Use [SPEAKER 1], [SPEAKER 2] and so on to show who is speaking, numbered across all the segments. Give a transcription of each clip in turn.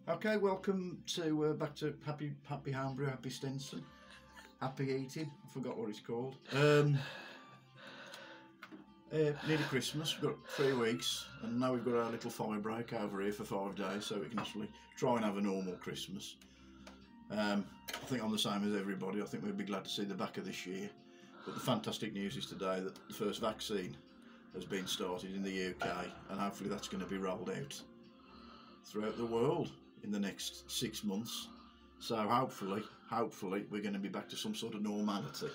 [SPEAKER 1] Okay, welcome to back to happy homebrew, happy Stenson, happy eating. I forgot what it's called. Nearly Christmas. We've got 3 weeks, and now we've got our little fire break over here for 5 days, so we can actually try and have a normal Christmas. I think I'm the same as everybody. I think we'd be glad to see the back of this year. But the fantastic news is today that the first vaccine has been started in the UK, and hopefully that's going to be rolled out throughout the world in the next 6 months. So hopefully we're going to be back to some sort of normality.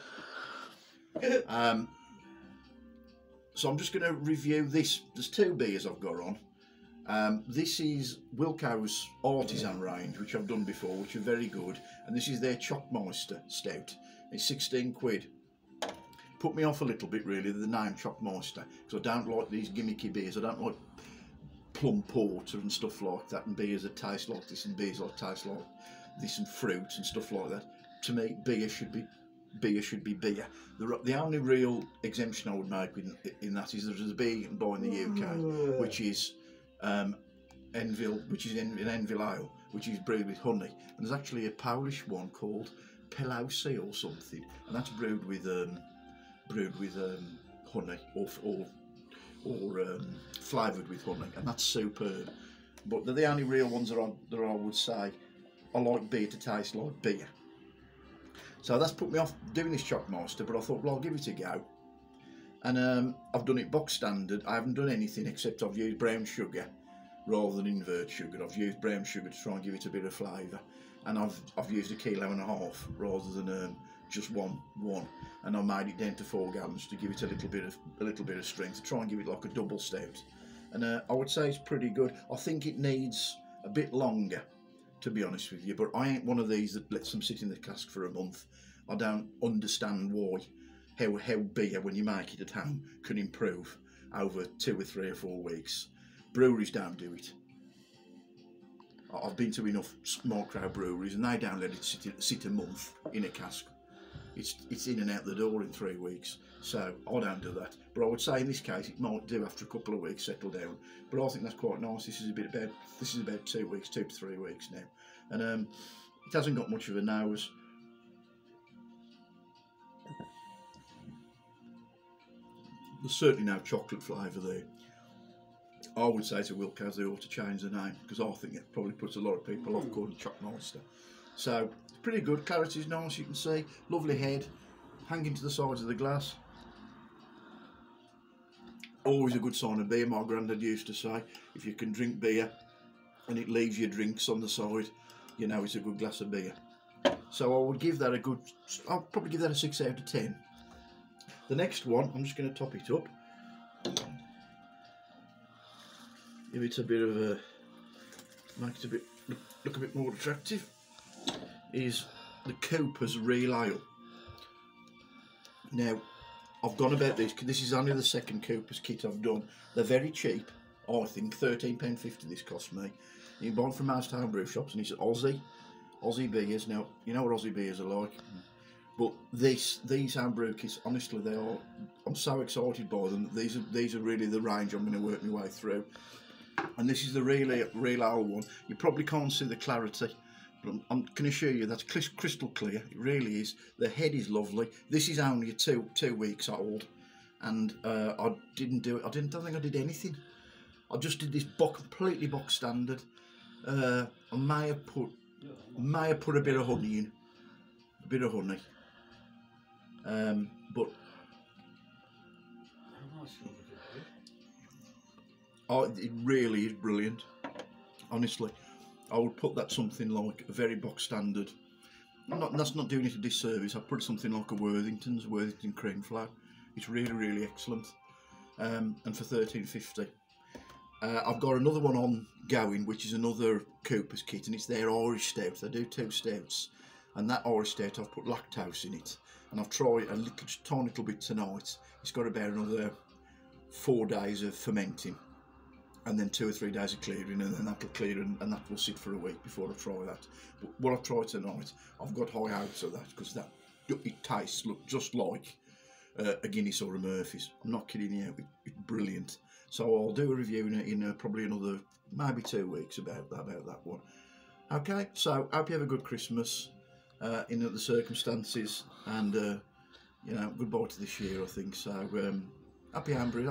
[SPEAKER 1] So I'm just going to review this. There's 2 beers I've got on. This is Wilko's Artisan range, which I've done before, which are very good, and this is their Chocmeister stout. It's 16 quid. Put me off a little bit really, the name Chocmeister, because I don't like these gimmicky beers. I don't like plum porter and stuff like that, and beers that taste like this, and beers that taste like this, and fruit and stuff like that. To me, beer should be beer. The only real exemption I would make in that is there's a beer you can buy in the UK, which is Envil, which is an Envil ale, which is brewed with honey. And there's actually a Polish one called Pelosi or something, and that's brewed with honey or flavoured with honey, and that's superb. But they're the only real ones that I would say I like beer to taste like beer. So that's put me off doing this Chocmeister, but I thought, well, I'll give it a go. And I've done it box standard. I haven't done anything except I've used brown sugar rather than invert sugar. I've used brown sugar to try and give it a bit of flavour, and I've used 1.5 kilos rather than just one. And I made it down to 4 gallons to give it a little bit of strength, to try and give it like a double stout. And I would say it's pretty good. I think it needs a bit longer, to be honest with you, but I ain't one of these that lets them sit in the cask for a month. I don't understand how beer, when you make it at home, can improve over 2 or 3 or 4 weeks. Breweries don't do it. I've been to enough small crowd breweries, and they don't let it sit a month in a cask. It's in and out the door in 3 weeks, so I don't do that. But I would say in this case it might do after a couple of weeks, settle down. But I think that's quite nice. This is about 2 weeks, 2 to 3 weeks now, and it hasn't got much of a nose. There's certainly no chocolate flavour there. I would say to Wilko's they ought to change the name, because I think it probably puts a lot of people off calling it Chocmeister. So it's pretty good. Clarity's nice, you can see. Lovely head, hanging to the sides of the glass. Always a good sign of beer, my granddad used to say. If you can drink beer and it leaves your drinks on the side, you know it's a good glass of beer. So I would give that I'll probably give that a 6 out of 10. The next one, I'm just going to top it up. Give it a bit of a, make it look a bit more attractive, is the Cooper's Real Ale. Now, I've gone about this, because this is only the second Cooper's kit I've done. They're very cheap, I think. £13.50 this cost me. You can buy them from most homebrew shops, and it's Aussie beers. Now, you know what Aussie beers are like. But these homebrew kits, honestly, I'm so excited by them. These are really the range I'm going to work my way through. And this is the real ale one. You probably can't see the clarity, but I can assure you that's crystal clear. It really is. The head is lovely. This is only a 2 weeks old, and I didn't do it. I don't think I did anything. I just did this completely box standard. I may have put a bit of honey in, but it really is brilliant. Honestly, I would put that something like a very box standard. That's not doing it a disservice. I'd put something like a Worthington cream flour. It's really, really excellent. And for £13.50. I've got another one on going, which is another Cooper's kit, and it's their Irish stout. They do 2 stouts, and that Irish stout I've put lactose in it, and I've tried a tiny little bit tonight. It's got about another 4 days of fermenting, and then 2 or 3 days of clearing, and then that'll clear, and that will sit for a week before I try that. But what I've tried tonight, I've got high hopes of that, because it tastes just like a Guinness or a Murphy's. I'm not kidding you. It's brilliant. So I'll do a review in probably another maybe 2 weeks about that one. Okay, so hope you have a good Christmas in the circumstances, and you know, goodbye to this year, I think. So happy homebrew.